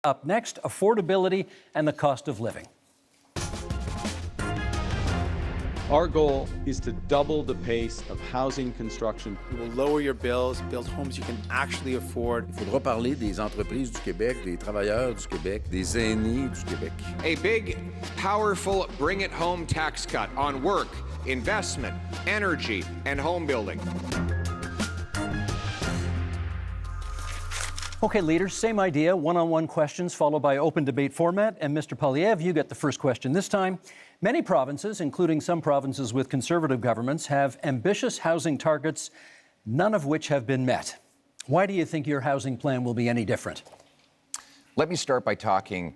Up next, affordability and the cost of living. Our goal is to double the pace of housing construction. It will lower your bills, build homes you can actually afford. Il faudra parler des entreprises du Québec, des travailleurs du Québec, des aînés du Québec. A big, powerful bring-it-home tax cut on work, investment, energy, and home building. Okay, leaders, same idea, one-on-one questions followed by open debate format. And Mr. Poilievre, you get the first question this time. Many provinces, including some provinces with Conservative governments, have ambitious housing targets, none of which have been met. Why do you think your housing plan will be any different? Let me start by talking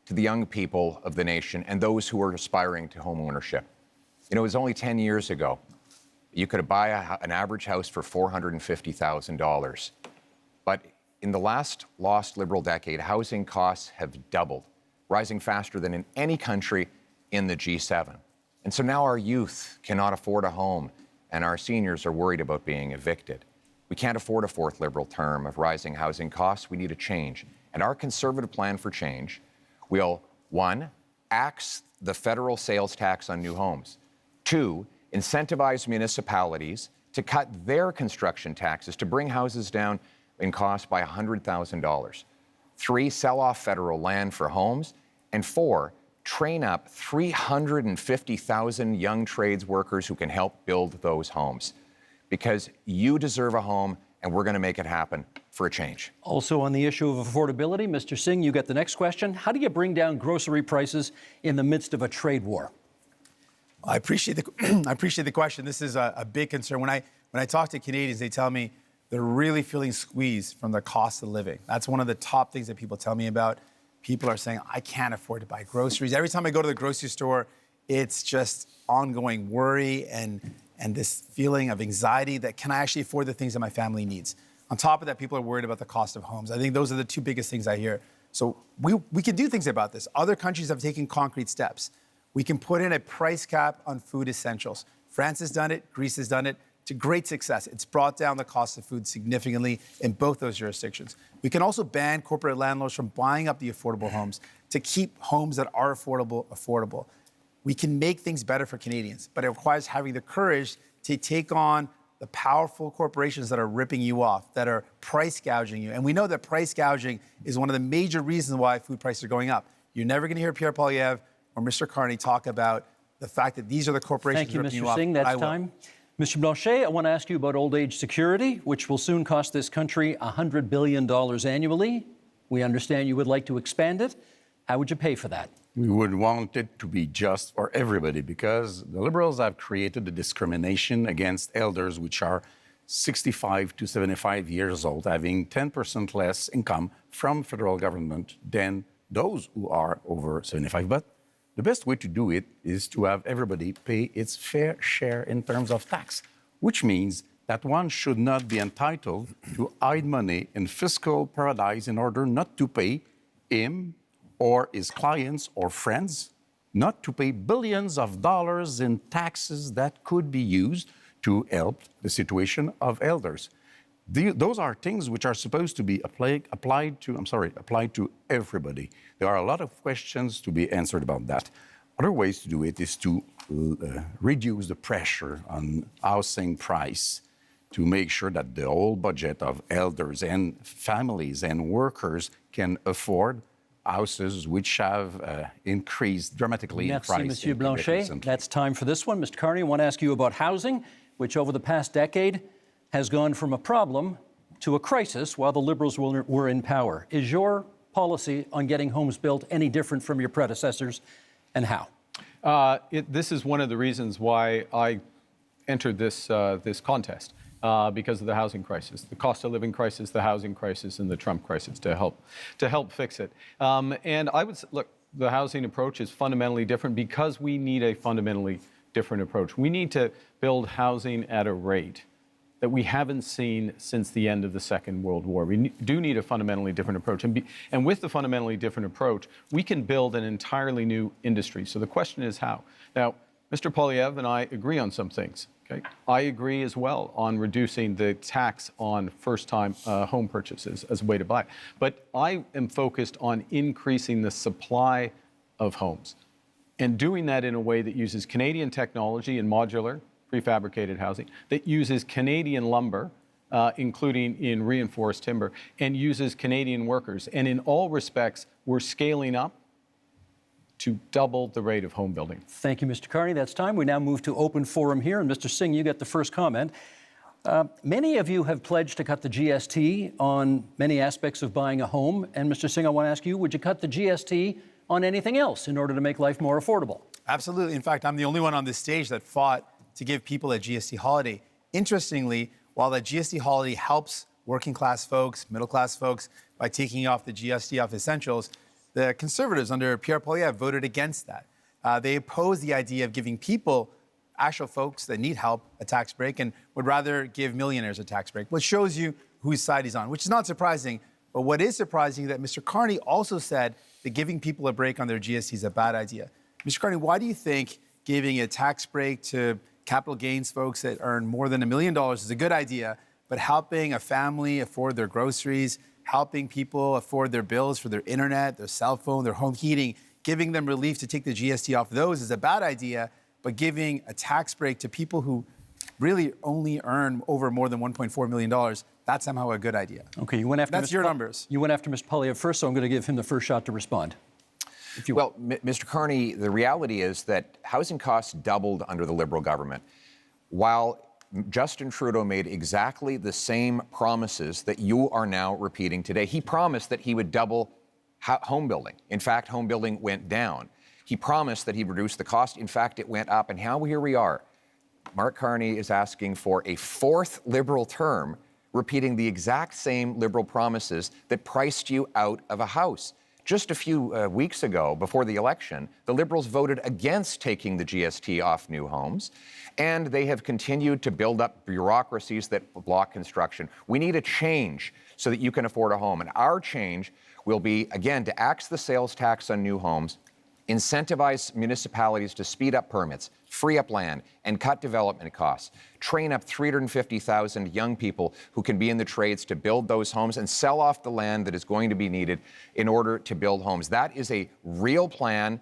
to the young people of the nation and those who are aspiring to home ownership. You know, it was only 10 years ago you could buy an average house for $450,000. But in the last lost Liberal decade, housing costs have doubled, rising faster than in any country in the G7. And so now our youth cannot afford a home, and our seniors are worried about being evicted. We can't afford a fourth Liberal term of rising housing costs. We need a change. And our Conservative plan for change will, 1, axe the federal sales tax on new homes. 2, incentivize municipalities to cut their construction taxes to bring houses down in cost by $100,000. 3, sell off federal land for homes. And 4, train up 350,000 young trades workers who can help build those homes. Because you deserve a home, and we're going to make it happen for a change. Also on the issue of affordability, Mr. Singh, you get the next question. How do you bring down grocery prices in the midst of a trade war? I appreciate the question. This is a big concern. When I talk to Canadians, they tell me they're really feeling squeezed from the cost of living. That's one of the top things that people tell me about. People are saying, I can't afford to buy groceries. Every time I go to the grocery store, it's just ongoing worry and this feeling of anxiety that can I actually afford the things that my family needs? On top of that, people are worried about the cost of homes. I think those are the two biggest things I hear. So we can do things about this. Other countries have taken concrete steps. We can put in a price cap on food essentials. France has done it, Greece has done it. To great success. It's brought down the cost of food significantly in both those jurisdictions. We can also ban corporate landlords from buying up the affordable homes to keep homes that are affordable. We can make things better for Canadians, but it requires having the courage to take on the powerful corporations that are ripping you off, that are price gouging you. And we know that price gouging is one of the major reasons why food prices are going up. You're never going to hear Pierre Poilievre or Mr. Carney talk about the fact that these are the corporations ripping you off. Thank you, Mr. Singh. That's time. Mr. Blanchet, I want to ask you about old age security, which will soon cost this country $100 billion annually. We understand you would like to expand it. How would you pay for that? We would want it to be just for everybody because the Liberals have created a discrimination against elders which are 65 to 75 years old, having 10% less income from federal government than those who are over 75. But the best way to do it is to have everybody pay its fair share in terms of tax, which means that one should not be entitled to hide money in fiscal paradise in order not to pay him or his clients or friends, not to pay billions of dollars in taxes that could be used to help the situation of elders. Those are things which are supposed to be applied to everybody. There are a lot of questions to be answered about that. Other ways to do it is to reduce the pressure on housing price to make sure that the whole budget of elders and families and workers can afford houses which have increased dramatically in price. Merci, Monsieur Blanchet. That's time for this one. Mr. Carney, I want to ask you about housing, which over the past decade has gone from a problem to a crisis while the Liberals were in power. Is your policy on getting homes built any different from your predecessors, and how? This is one of the reasons why I entered this contest, because of the housing crisis, the cost of living crisis, the housing crisis, and the Trump crisis to help fix it. And I would say, look, the housing approach is fundamentally different because we need a fundamentally different approach. We need to build housing at a rate that we haven't seen since the end of the Second World War. We do need a fundamentally different approach. And with the fundamentally different approach, we can build an entirely new industry. So the question is how? Now, Mr. Poilievre and I agree on some things. Okay. I agree as well on reducing the tax on first-time home purchases as a way to buy. But I am focused on increasing the supply of homes and doing that in a way that uses Canadian technology in modular, prefabricated housing, that uses Canadian lumber, including in reinforced timber, and uses Canadian workers. And in all respects, we're scaling up to double the rate of home building. Thank you, Mr. Carney. That's time. We now move to open forum here. And Mr. Singh, you get the first comment. Many of you have pledged to cut the GST on many aspects of buying a home. And Mr. Singh, I want to ask you, would you cut the GST on anything else in order to make life more affordable? Absolutely. In fact, I'm the only one on this stage that fought to give people a GST holiday. Interestingly, while the GST holiday helps working class folks, middle class folks by taking off the GST off essentials, the Conservatives under Pierre Poilievre voted against that. They opposed the idea of giving people, actual folks that need help, a tax break and would rather give millionaires a tax break, which shows you whose side he's on, which is not surprising. But what is surprising is that Mr. Carney also said that giving people a break on their GST is a bad idea. Mr. Carney, why do you think giving a tax break to capital gains folks that earn more than $1 million is a good idea, but helping a family afford their groceries, helping people afford their bills for their internet, their cell phone, their home heating, giving them relief to take the GST off those is a bad idea, but giving a tax break to people who really only earn over more than $1.4 million, that's somehow a good idea. Okay, you went after That's your numbers. You went after Mr. Poilievre first, so I'm going to give him the first shot to respond. Well, Mr. Carney, the reality is that housing costs doubled under the Liberal government, while Justin Trudeau made exactly the same promises that you are now repeating today. He promised that he would double home building. In fact, home building went down. He promised that he'd reduce the cost. In fact, it went up. And now here we are. Mark Carney is asking for a fourth Liberal term, repeating the exact same Liberal promises that priced you out of a house. Just a few weeks ago, before the election, the Liberals voted against taking the GST off new homes, and they have continued to build up bureaucracies that block construction. We need a change so that you can afford a home, and our change will be, again, to axe the sales tax on new homes, incentivize municipalities to speed up permits, free up land, and cut development costs. Train up 350,000 young people who can be in the trades to build those homes and sell off the land that is going to be needed in order to build homes. That is a real plan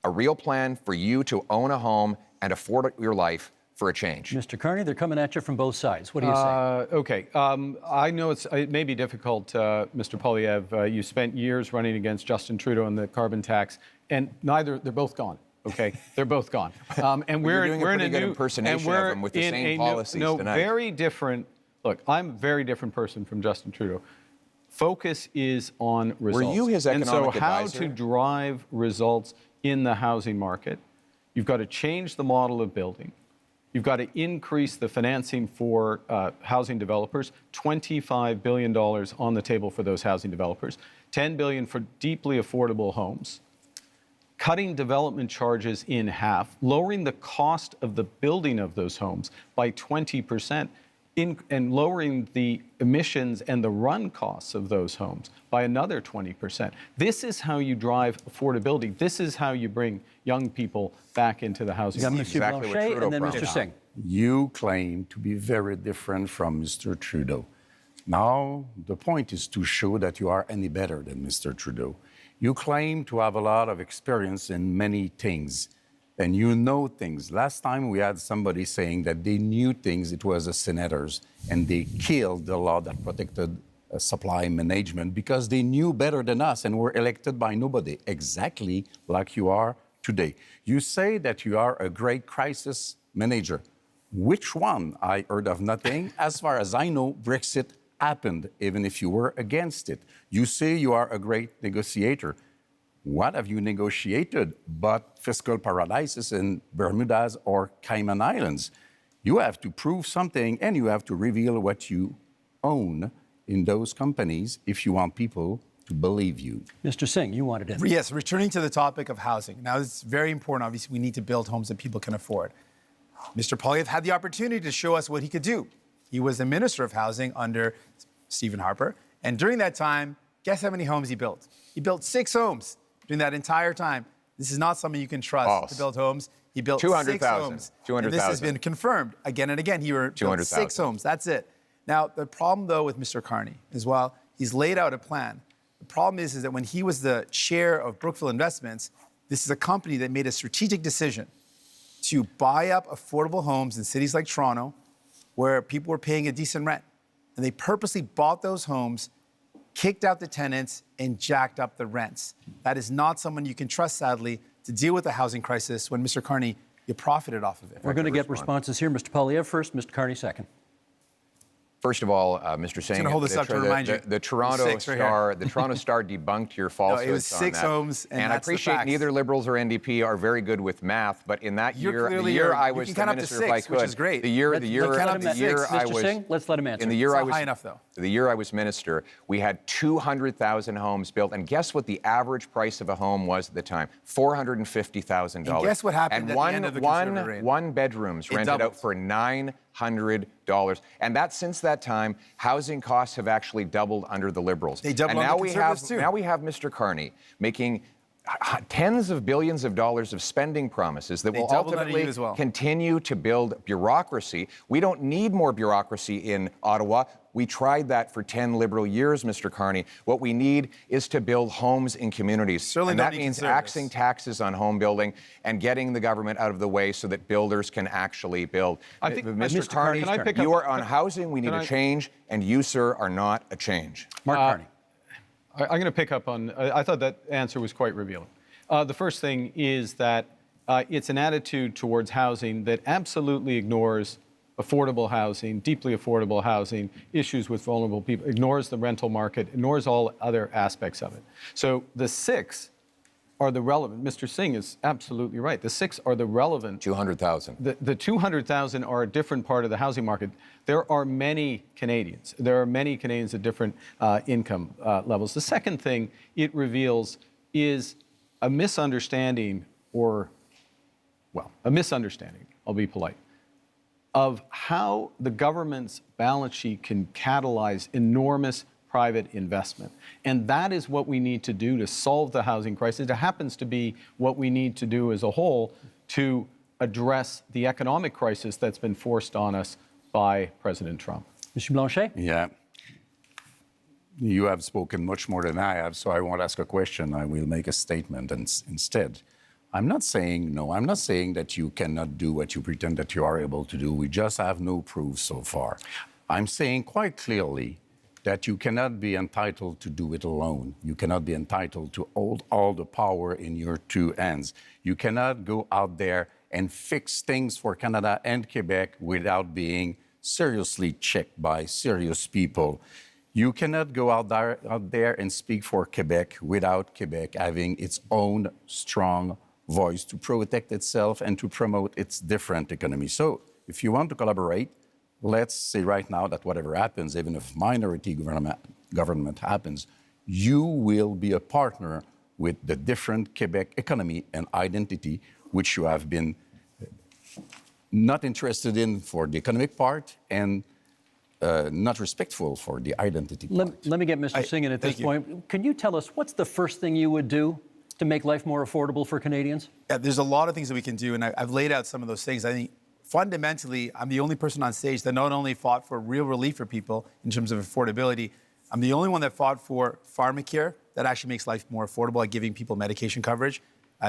for you to own a home and afford your life for a change. Mr. Carney, they're coming at you from both sides. What do you say? Okay. I know it may be difficult, Mr. Poilievre. You spent years running against Justin Trudeau on the carbon tax, and they're both gone. Okay, they're both gone. And we're doing in a a pretty good new impersonation of them with the same policies tonight. Very different. Look, I'm a very different person from Justin Trudeau. Focus is on results. Were you his economic advisor? advisor? And so how to drive results in the housing market, you've got to change the model of building. You've got to increase the financing for housing developers, $25 billion on the table for those housing developers, $10 billion for deeply affordable homes, cutting development charges in half, lowering the cost of the building of those homes by 20%, and lowering the emissions and the run costs of those homes by another 20%. This is how you drive affordability. This is how you bring young people back into the housing market. exactly what Blanchet, Trudeau and then Mr. promised. Singh. You claim to be very different from Mr. Trudeau. Now, the point is to show that you are any better than Mr. Trudeau. You claim to have a lot of experience in many things, and you know things. Last time we had somebody saying that they knew things, it was the senators, and they killed the law that protected supply management because they knew better than us and were elected by nobody, exactly like you are today. You say that you are a great crisis manager. Which one? I heard of nothing. As far as I know, Brexit happened, even if you were against it. You say you are a great negotiator. What have you negotiated but fiscal paradises in Bermudas or Cayman Islands? You have to prove something, and you have to reveal what you own in those companies if you want people to believe you. Mr. Singh, you wanted it. Yes, returning to the topic of housing. Now, it's very important. Obviously, we need to build homes that people can afford. Mr. Poilievre had the opportunity to show us what he could do. He was the Minister of Housing under Stephen Harper. And during that time, guess how many homes he built? He built 6 homes during that entire time. This is not something you can trust to build homes. He built 6 200,000. homes. 200,000. And this has been confirmed again and again. He built 6 homes. That's it. Now, the problem, though, with Mr. Carney is, well, he's laid out a plan. The problem is that when he was the chair of Brookfield Investments, this is a company that made a strategic decision to buy up affordable homes in cities like Toronto where people were paying a decent rent. And they purposely bought those homes, kicked out the tenants, and jacked up the rents. That is not someone you can trust, sadly, to deal with the housing crisis when, Mr. Carney, you profited off of it. We're going to get responses here. Mr. Poilievre first, Mr. Carney second. First of all, Mr. Singh, hold this up to remind you. the Toronto Star, the Toronto Star debunked your falsehoods. No, it was 6 homes, and I that's the appreciate facts. neither Liberals or NDP are very good with math, but in that You're year, clearly- I you was can the count up to minister, if I 6, could. which is great. The year, Let's the year, count up the to year 6. I Mr. was. Singh, let's let him answer. In the year It's I not was high enough, though. The year I was minister, we had 200,000 homes built, and guess what the average price of a home was at the time? $450,000. And guess what happened and at the end of the Conservative reign? one bedrooms It rented doubled. out for $900. And that since that time, housing costs have actually doubled under the Liberals. They doubled and under now the we Conservatives, have too. now we have Mr. Carney making tens of billions of dollars of spending promises that They will doubled under ultimately you as well. continue to build bureaucracy. We don't need more bureaucracy in Ottawa. We tried that for 10 Liberal years, Mr. Carney. What we need is to build homes in communities. Certainly and don't that need means Conservatives. axing taxes on home building and getting the government out of the way so that builders can actually build. I think- Mr. Mr. Carney, Can I pick you up- are on housing. We need Can a I- change, and you, sir, are not a change. Mark Carney. I'm going to pick up on, I thought that answer was quite revealing. The first thing is that it's an attitude towards housing that absolutely ignores affordable housing, deeply affordable housing, issues with vulnerable people, ignores the rental market, ignores all other aspects of it. So the 6 are the relevant. Mr. Singh is absolutely right. The 6 are the relevant. 200,000. The 200,000 are a different part of the housing market. There are many Canadians. There are many Canadians at different income levels. The second thing it reveals is a misunderstanding, I'll be polite, of how the government's balance sheet can catalyze enormous private investment. And that is what we need to do to solve the housing crisis. It happens to be what we need to do as a whole to address the economic crisis that's been forced on us by President Trump. Mr. Blanchet? Yeah. You have spoken much more than I have, so I won't ask a question. I will make a statement instead. I'm not saying that you cannot do what you pretend that you are able to do. We just have no proof so far. I'm saying quite clearly that you cannot be entitled to do it alone. You cannot be entitled to hold all the power in your 2 hands. You cannot go out there and fix things for Canada and Quebec without being seriously checked by serious people. You cannot go out there and speak for Quebec without Quebec having its own strong voice to protect itself and to promote its different economy. So if you want to collaborate, let's say right now that whatever happens, even if minority government happens, you will be a partner with the different Quebec economy and identity, which you have been not interested in for the economic part and not respectful for the identity part. Let me get Mr. Singh in at this point. Can you tell us what's the first thing you would do to make life more affordable for Canadians? Yeah, there's a lot of things that we can do, and I've laid out some of those things. I think fundamentally, I'm the only person on stage that not only fought for real relief for people in terms of affordability, I'm the only one that fought for pharmacare that actually makes life more affordable by giving people medication coverage,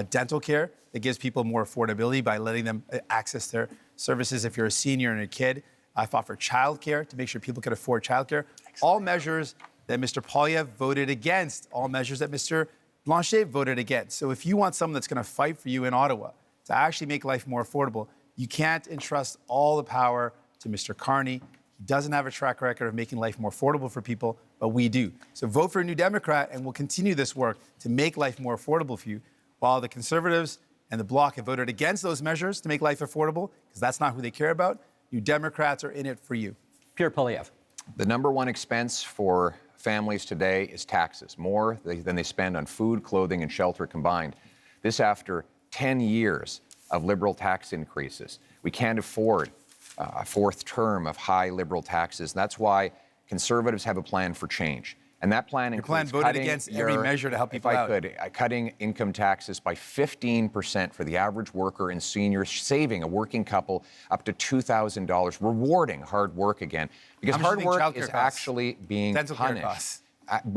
dental care that gives people more affordability by letting them access their services if you're a senior and a kid. I fought for childcare to make sure people could afford childcare. All measures that Mr. Poilievre voted against, all measures that Mr. Blanchet voted against. So if you want someone that's going to fight for you in Ottawa to actually make life more affordable, you can't entrust all the power to Mr. Carney. He doesn't have a track record of making life more affordable for people, but we do. So vote for a New Democrat, and we'll continue this work to make life more affordable for you, while the Conservatives and the Bloc have voted against those measures to make life affordable, because that's not who they care about. New Democrats are in it for you. Pierre Poilievre. The number one expense for families today is taxes, more than they spend on food, clothing, and shelter combined. This after 10 years of Liberal tax increases. We can't afford a 4th term of high Liberal taxes. And that's why Conservatives have a plan for change. And that plan Your plan includes voted cutting against every measure to help people out. If I could, cutting income taxes by 15% for the average worker and senior, saving a working couple up to $2,000, rewarding hard work again. Because How much hard do you think work childcare is costs? actually being Dental care punished. costs.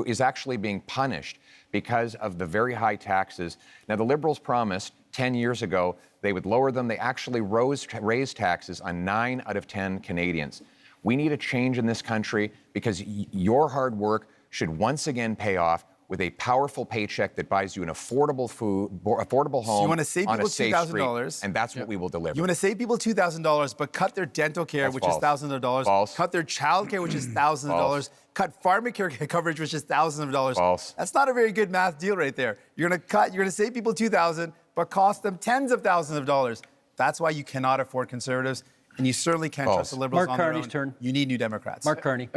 Is actually being punished because of the very high taxes. Now, the Liberals promised 10 years ago they would lower them. They actually raised taxes on 9 out of 10 Canadians. We need a change in this country because your hard work should once again pay off with a powerful paycheck that buys you an affordable home So you want to save on people a safe $2,000, street, and that's what we will deliver. You want to save people $2,000, but cut their dental care, That's which false. is thousands of dollars. False. Cut their child care, which is thousands of dollars. Cut pharmacare coverage, which is thousands of dollars. False. That's not a very good math deal right there. You're going to save people $2,000, but cost them tens of thousands of dollars. That's why you cannot afford Conservatives, and you certainly can't trust the Liberals Mark on their Carney's own. turn. You need New Democrats. Mark Carney.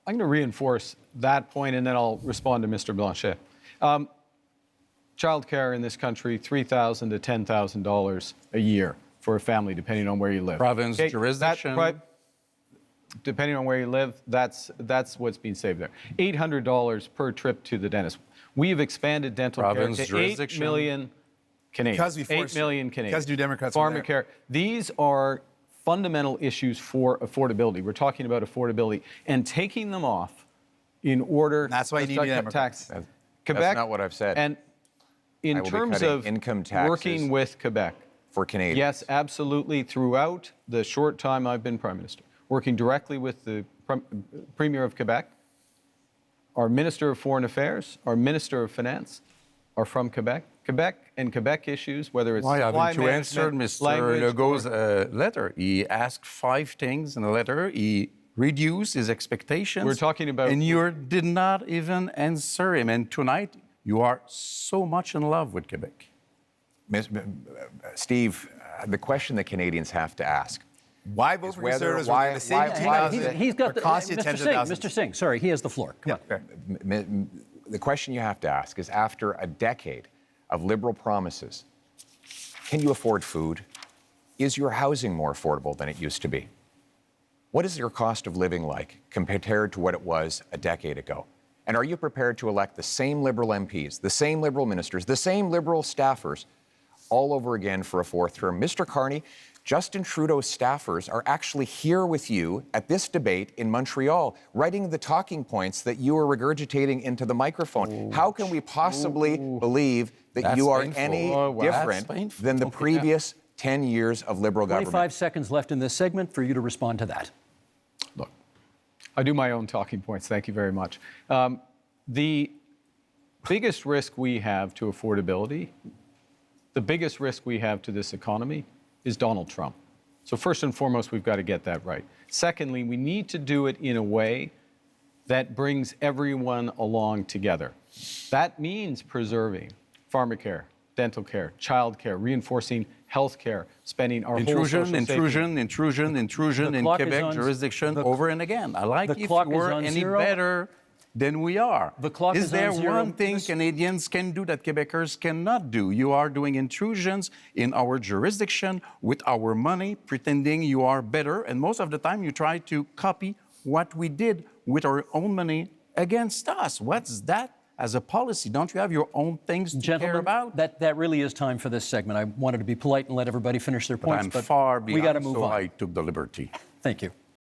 I'm going to reinforce that point, and then I'll respond to Mr. Blanchet. Childcare in this country, $3,000 to $10,000 a year for a family, depending on where you live. Province, jurisdiction. Depending on where you live, that's what's being saved there. $800 per trip to the dentist. We've expanded dental Province, care to 8 jurisdiction. million Canadians. Because we 8 forced it. million Canadians. Because New Democrats were there. Pharmacare. These are fundamental issues for affordability. We're talking about affordability and taking them off in order. That's why you to need cut New Democrats. tax. That's not what I've said. And I in will be terms cutting of income taxes working with Quebec, for Canadians. yes, absolutely. Throughout the short time I've been Prime Minister, working directly with the Premier of Quebec, our Minister of Foreign Affairs, our Minister of Finance are from Quebec. Quebec and Quebec issues, whether it's Why supply haven't you answered management, Mr. language, Legault's letter? He asked 5 things in the letter. He reduced his expectations. We're talking about- And you did not even answer him. And tonight, you are so much in love with Quebec. Steve, the question that Canadians have to ask. Why vote for whether- Conservatives? why- We're going to save why- you why- $2,000, He's got but the cost you Mr. tens of Singh. thousands. Mr. Singh, sorry, he has the floor. Come on. Okay. The question you have to ask is, after a decade of Liberal promises, can you afford food? Is your housing more affordable than it used to be? What is your cost of living like compared to what it was a decade ago? And are you prepared to elect the same Liberal MPs, the same Liberal ministers, the same Liberal staffers all over again for a 4th term? Mr. Carney, Justin Trudeau's staffers are actually here with you at this debate in Montreal, writing the talking points that you are regurgitating into the microphone. How can we possibly believe that That's you are painful. any Oh, wow. different That's painful. than the Okay. previous 10 years of Liberal 25 government? seconds left in this segment for you to respond to that. Look, I do my own talking points. Thank you very much. The biggest risk we have to affordability, the biggest risk we have to this economy is Donald Trump. So first and foremost, we've got to get that right. Secondly, we need to do it in a way that brings everyone along together. That means preserving pharmacare, dental care, child care, reinforcing health care, spending our whole Intrusion social safety. intrusion The in clock is Quebec on- jurisdiction the- over and again. I like the if clock we is were on any zero. better than we are. The clock is there on zero. one thing Canadians can do that Quebecers cannot do? You are doing intrusions in our jurisdiction with our money, pretending you are better, and most of the time you try to copy what we did with our own money against us. What's that as a policy? Don't you have your own things to care Gentlemen, about? that really is time for this segment. I wanted to be polite and let everybody finish their But points, I'm but far we beyond, got to move so on. I took the liberty. Thank you.